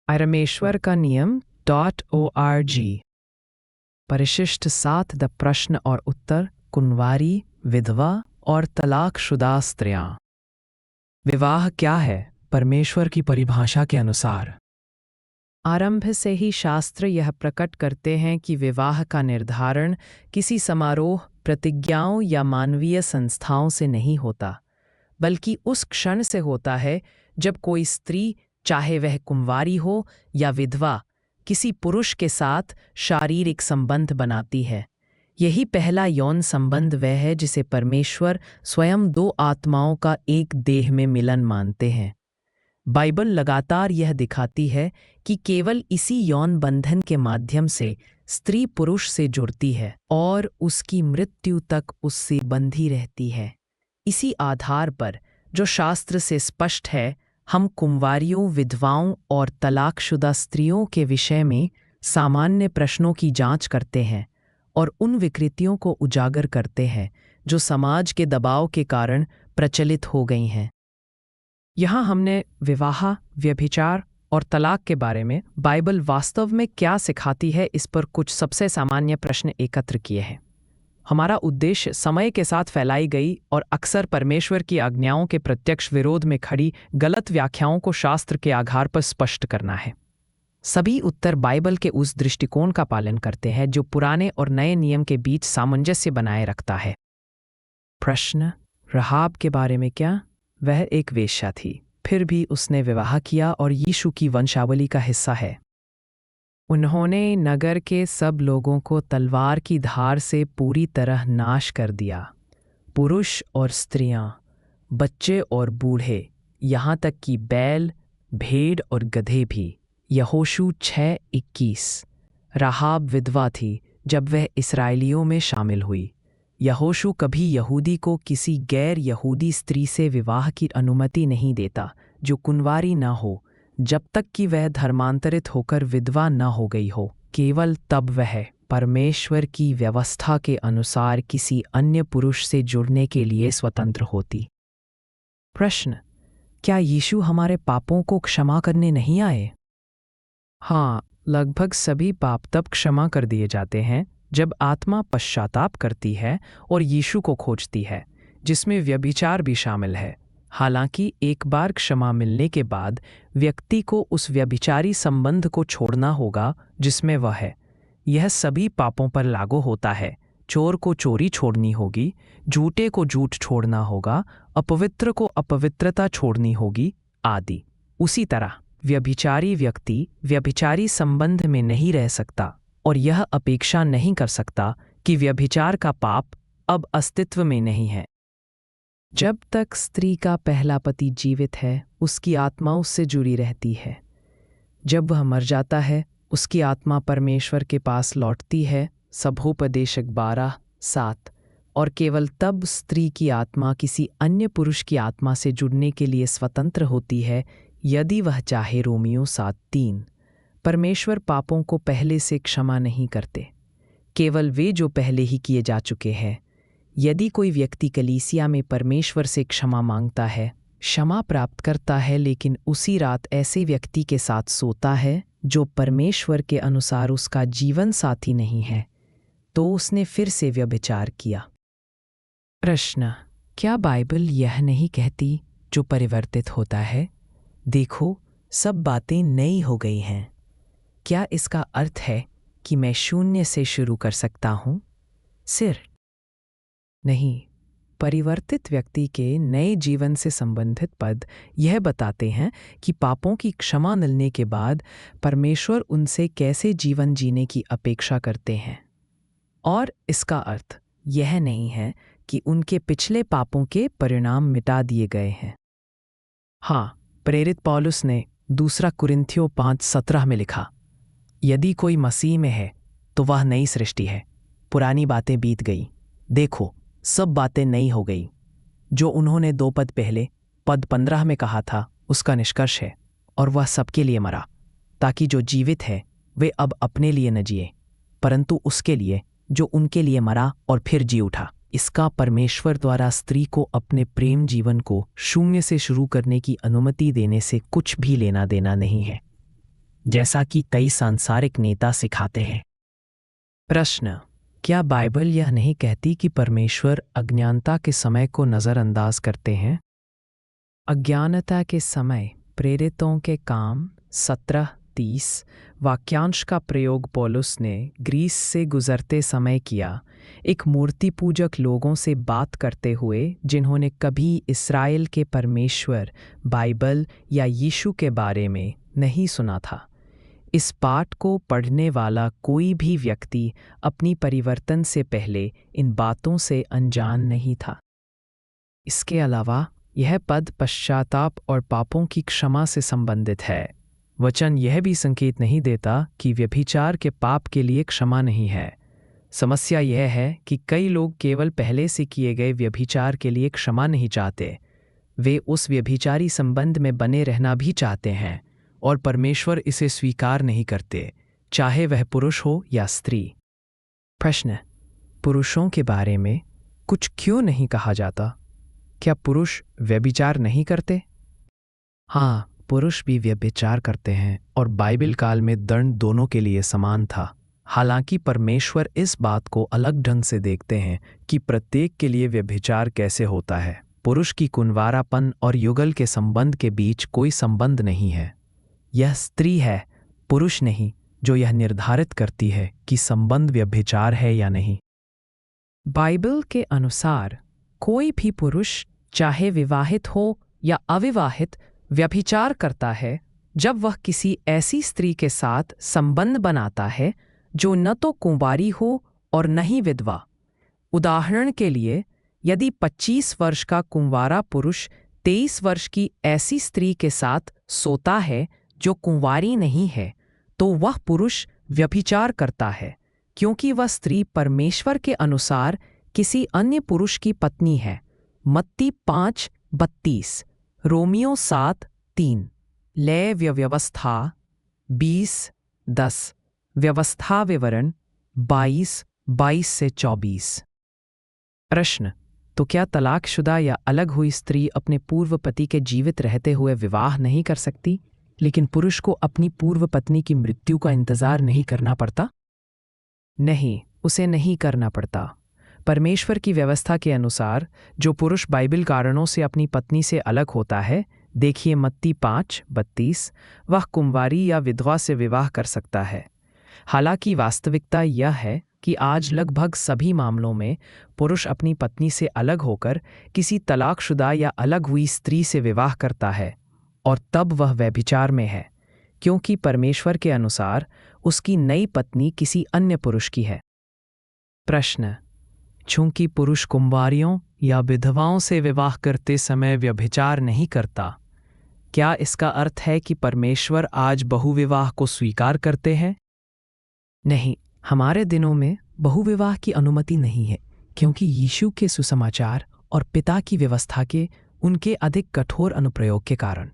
परमेश्वर का नियम .org। परिशिष्ट 7 द प्रश्न और उत्तर, कुंवारी, विधवा और तलाकशुदा स्त्रियां। विवाह क्या है परमेश्वर की परिभाषा के अनुसार? आरंभ से ही शास्त्र यह प्रकट करते हैं कि विवाह का निर्धारण किसी समारोह, प्रतिज्ञाओं या मानवीय संस्थाओं से नहीं होता, बल्कि उस क्षण से होता है जब कोई स्त्री, चाहे वह कुंवारी हो या विधवा, किसी पुरुष के साथ शारीरिक संबंध बनाती है। यही पहला यौन संबंध वह है जिसे परमेश्वर स्वयं दो आत्माओं का एक देह में मिलन मानते हैं। बाइबल लगातार यह दिखाती है कि केवल इसी यौन बंधन के माध्यम से स्त्री पुरुष से जुड़ती है और उसकी मृत्यु तक उससे बंधी रहती है। इसी आधार पर, जो शास्त्र से स्पष्ट है, हम कुंवारियों, विधवाओं और तलाकशुदा स्त्रियों के विषय में सामान्य प्रश्नों की जांच करते हैं और उन विकृतियों को उजागर करते हैं जो समाज के दबाव के कारण प्रचलित हो गई हैं। यहाँ हमने विवाह, व्यभिचार और तलाक के बारे में बाइबल वास्तव में क्या सिखाती है, इस पर कुछ सबसे सामान्य प्रश्न एकत्र किए हैं। हमारा उद्देश्य समय के साथ फैलाई गई और अक्सर परमेश्वर की आज्ञाओं के प्रत्यक्ष विरोध में खड़ी गलत व्याख्याओं को शास्त्र के आधार पर स्पष्ट करना है। सभी उत्तर बाइबल के उस दृष्टिकोण का पालन करते हैं जो पुराने और नए नियम के बीच सामंजस्य बनाए रखता है। प्रश्न: रहाब के बारे में क्या? वह एक वेश्या थी, फिर भी उसने विवाह किया और यीशु की वंशावली का हिस्सा है। उन्होंने नगर के सब लोगों को तलवार की धार से पूरी तरह नाश कर दिया। पुरुष और स्त्रियां, बच्चे और बूढ़े, यहाँ तक कि बैल, भेड़ और गधे भी। यहोशू 6:21। राहाब विधवा थी जब वह इस्राएलियों में शामिल हुई। यहोशू कभी यहूदी को किसी गैर यहूदी स्त्री से विवाह की अनुमति नहीं देता जो कुंवारी न हो, जब तक कि वह धर्मांतरित होकर विधवा न हो गई हो। केवल तब वह परमेश्वर की व्यवस्था के अनुसार किसी अन्य पुरुष से जुड़ने के लिए स्वतंत्र होती। प्रश्न: क्या यीशु हमारे पापों को क्षमा करने नहीं आए? हाँ, लगभग सभी पाप तब क्षमा कर दिए जाते हैं जब आत्मा पश्चाताप करती है और यीशु को खोजती है, जिसमें व्यभिचार भी शामिल है। हालांकि एक बार क्षमा मिलने के बाद व्यक्ति को उस व्यभिचारी संबंध को छोड़ना होगा जिसमें वह है। यह सभी पापों पर लागू होता है। चोर को चोरी छोड़नी होगी, झूठे को झूठ छोड़ना होगा, अपवित्र को अपवित्रता छोड़नी होगी, आदि। उसी तरह व्यभिचारी व्यक्ति व्यभिचारी संबंध में नहीं रह सकता और यह अपेक्षा नहीं कर सकता कि व्यभिचार का पाप अब अस्तित्व में नहीं है। जब तक स्त्री का पहला पति जीवित है, उसकी आत्मा उससे जुड़ी रहती है। जब वह मर जाता है, उसकी आत्मा परमेश्वर के पास लौटती है। सभोपदेशक 12:7। और केवल तब स्त्री की आत्मा किसी अन्य पुरुष की आत्मा से जुड़ने के लिए स्वतंत्र होती है यदि वह चाहे। रोमियो 7:3। परमेश्वर पापों को पहले से क्षमा नहीं करते, केवल वे जो पहले ही किए जा चुके हैं। यदि कोई व्यक्ति कलीसिया में परमेश्वर से क्षमा मांगता है, क्षमा प्राप्त करता है, लेकिन उसी रात ऐसे व्यक्ति के साथ सोता है जो परमेश्वर के अनुसार उसका जीवन साथी नहीं है, तो उसने फिर से व्यभिचार किया। प्रश्न: क्या बाइबल यह नहीं कहती जो परिवर्तित होता है, देखो सब बातें नई हो गई हैं? क्या इसका अर्थ है कि मैं शून्य से शुरू कर सकता हूं? सिर नहीं। परिवर्तित व्यक्ति के नए जीवन से संबंधित पद यह बताते हैं कि पापों की क्षमा मिलने के बाद परमेश्वर उनसे कैसे जीवन जीने की अपेक्षा करते हैं, और इसका अर्थ यह नहीं है कि उनके पिछले पापों के परिणाम मिटा दिए गए हैं। हाँ, प्रेरित पौलुस ने 2 कुरिन्थियों 5:17 में लिखा, यदि कोई मसीह में है तो वह नई सृष्टि है, पुरानी बातें बीत गई, देखो सब बातें नई हो गई। जो उन्होंने 2 पद पहले पद 15 में कहा था उसका निष्कर्ष है, और वह सबके लिए मरा, ताकि जो जीवित है वे अब अपने लिए न जिए, परंतु उसके लिए जो उनके लिए मरा और फिर जी उठा। इसका परमेश्वर द्वारा स्त्री को अपने प्रेम जीवन को शून्य से शुरू करने की अनुमति देने से कुछ भी लेना देना नहीं है। जैसा कि कई सांसारिक नेता सिखाते हैं। प्रश्न: क्या बाइबल यह नहीं कहती कि परमेश्वर अज्ञानता के समय को नज़रअंदाज करते हैं? अज्ञानता के समय प्रेरितों के काम 17:30 वाक्यांश का प्रयोग पौलुस ने ग्रीस से गुजरते समय किया, एक मूर्ति पूजक लोगों से बात करते हुए जिन्होंने कभी इस्राएल के परमेश्वर, बाइबल या यीशु के बारे में नहीं सुना था। इस पाठ को पढ़ने वाला कोई भी व्यक्ति अपनी परिवर्तन से पहले इन बातों से अनजान नहीं था। इसके अलावा यह पद पश्चाताप और पापों की क्षमा से संबंधित है। वचन यह भी संकेत नहीं देता कि व्यभिचार के पाप के लिए क्षमा नहीं है। समस्या यह है कि कई लोग केवल पहले से किए गए व्यभिचार के लिए क्षमा नहीं चाहते, वे उस व्यभिचारी संबंध में बने रहना भी चाहते हैं और परमेश्वर इसे स्वीकार नहीं करते, चाहे वह पुरुष हो या स्त्री। प्रश्न: पुरुषों के बारे में कुछ क्यों नहीं कहा जाता? क्या पुरुष व्यभिचार नहीं करते? हाँ, पुरुष भी व्यभिचार करते हैं और बाइबल काल में दंड दोनों के लिए समान था। हालांकि परमेश्वर इस बात को अलग ढंग से देखते हैं कि प्रत्येक के लिए व्यभिचार कैसे होता है। पुरुष की कुंवारापन और युगल के संबंध के बीच कोई संबंध नहीं है। यह स्त्री है, पुरुष नहीं, जो यह निर्धारित करती है कि संबंध व्यभिचार है या नहीं। बाइबल के अनुसार कोई भी पुरुष, चाहे विवाहित हो या अविवाहित, व्यभिचार करता है जब वह किसी ऐसी स्त्री के साथ संबंध बनाता है जो न तो कुंवारी हो और न ही विधवा। उदाहरण के लिए, यदि 25 वर्ष का कुंवारा पुरुष 23 वर्ष की ऐसी स्त्री के साथ सोता है जो कुंवारी नहीं है, तो वह पुरुष व्यभिचार करता है, क्योंकि वह स्त्री परमेश्वर के अनुसार किसी अन्य पुरुष की पत्नी है। मत्ती 5:32, रोमियो 7:3, लय व्यवस्था 20:10, व्यवस्था विवरण 22 से 24। प्रश्न: तो क्या तलाकशुदा या अलग हुई स्त्री अपने पूर्व पति के जीवित रहते हुए विवाह नहीं कर सकती, लेकिन पुरुष को अपनी पूर्व पत्नी की मृत्यु का इंतजार नहीं करना पड़ता? नहीं, उसे नहीं करना पड़ता। परमेश्वर की व्यवस्था के अनुसार जो पुरुष बाइबल कारणों से अपनी पत्नी से अलग होता है, देखिए मत्ती 5:32, वह कुंवारी या विधवा से विवाह कर सकता है। हालांकि वास्तविकता यह है कि आज लगभग सभी मामलों में पुरुष अपनी पत्नी से अलग होकर किसी तलाकशुदा या अलग हुई स्त्री से विवाह करता है, और तब वह व्यभिचार में है, क्योंकि परमेश्वर के अनुसार उसकी नई पत्नी किसी अन्य पुरुष की है। प्रश्न: चूंकि पुरुष कुंवारियों या विधवाओं से विवाह करते समय व्यभिचार नहीं करता, क्या इसका अर्थ है कि परमेश्वर आज बहुविवाह को स्वीकार करते हैं? नहीं, हमारे दिनों में बहुविवाह की अनुमति नहीं है, क्योंकि यीशु के सुसमाचार और पिता की व्यवस्था के उनके अधिक कठोर अनुप्रयोग के कारण।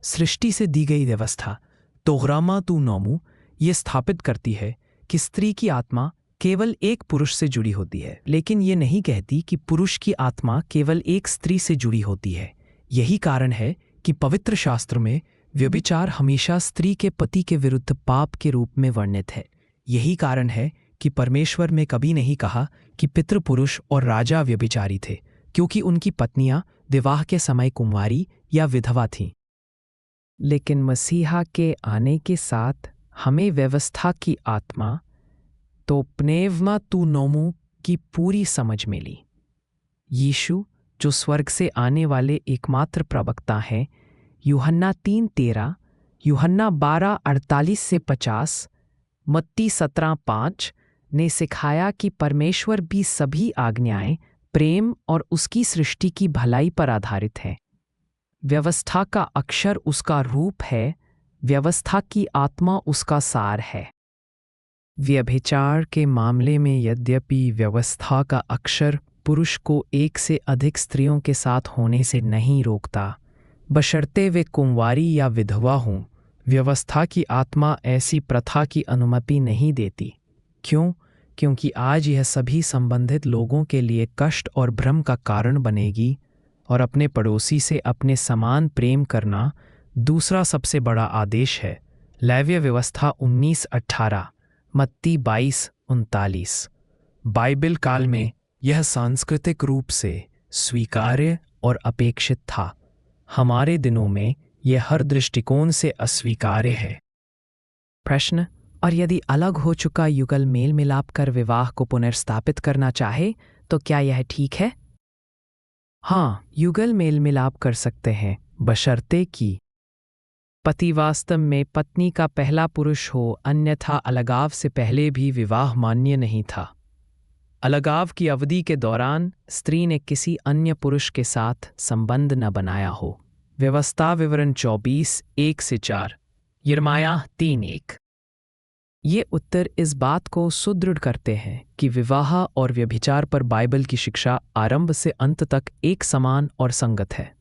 सृष्टि से दी गई व्यवस्था तोहरामा तू नौमू ये स्थापित करती है कि स्त्री की आत्मा केवल एक पुरुष से जुड़ी होती है, लेकिन ये नहीं कहती कि पुरुष की आत्मा केवल एक स्त्री से जुड़ी होती है। यही कारण है कि पवित्र शास्त्र में व्यभिचार हमेशा स्त्री के पति के विरुद्ध पाप के रूप में वर्णित है। यही कारण है कि परमेश्वर ने कभी नहीं कहा कि पितृपुरुष और राजा व्यभिचारी थे, क्योंकि उनकी पत्नियां विवाह के समय कुंवारी या विधवा थीं। लेकिन मसीहा के आने के साथ हमें व्यवस्था की आत्मा तो प्नेवमा तू नोमू की पूरी समझ मिली। यीशु, जो स्वर्ग से आने वाले एकमात्र प्रवक्ता हैं, यूहन्ना 3:13, यूहन्ना 12:48 से 50, मत्ती 17:5 ने सिखाया कि परमेश्वर भी सभी आज्ञाएं प्रेम और उसकी सृष्टि की भलाई पर आधारित है। व्यवस्था का अक्षर उसका रूप है, व्यवस्था की आत्मा उसका सार है। व्यभिचार के मामले में यद्यपि व्यवस्था का अक्षर पुरुष को एक से अधिक स्त्रियों के साथ होने से नहीं रोकता, बशर्ते वे कुंवारी या विधवा हों, व्यवस्था की आत्मा ऐसी प्रथा की अनुमति नहीं देती। क्यों? क्योंकि आज यह सभी संबंधित लोगों के लिए कष्ट और भ्रम का कारण बनेगी, और अपने पड़ोसी से अपने समान प्रेम करना दूसरा सबसे बड़ा आदेश है, लैव्य व्यवस्था 1918, मत्ती 22:39। बाइबिल काल में यह सांस्कृतिक रूप से स्वीकार्य और अपेक्षित था। हमारे दिनों में यह हर दृष्टिकोण से अस्वीकार्य है। प्रश्न: और यदि अलग हो चुका युगल मेल मिलाप कर विवाह को पुनर्स्थापित करना चाहे तो क्या यह ठीक है? हाँ, युगल मेल मिलाप कर सकते हैं, बशर्ते कि पति वास्तव में पत्नी का पहला पुरुष हो, अन्यथा अलगाव से पहले भी विवाह मान्य नहीं था। अलगाव की अवधि के दौरान स्त्री ने किसी अन्य पुरुष के साथ संबंध न बनाया हो। व्यवस्था विवरण 24:1-4, यिर्मयाह 3:1। ये उत्तर इस बात को सुदृढ़ करते हैं कि विवाह और व्यभिचार पर बाइबल की शिक्षा आरंभ से अंत तक एक समान और संगत है।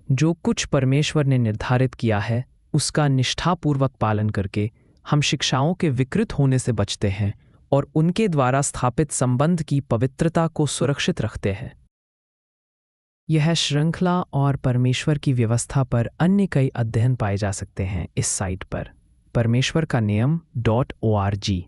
जो कुछ परमेश्वर ने निर्धारित किया है उसका निष्ठापूर्वक पालन करके हम शिक्षाओं के विकृत होने से बचते हैं और उनके द्वारा स्थापित संबंध की पवित्रता को सुरक्षित रखते हैं। यह श्रृंखला और परमेश्वर की व्यवस्था पर अन्य कई अध्ययन पाए जा सकते हैं इस साइट पर परमेश्वर का नियम.org।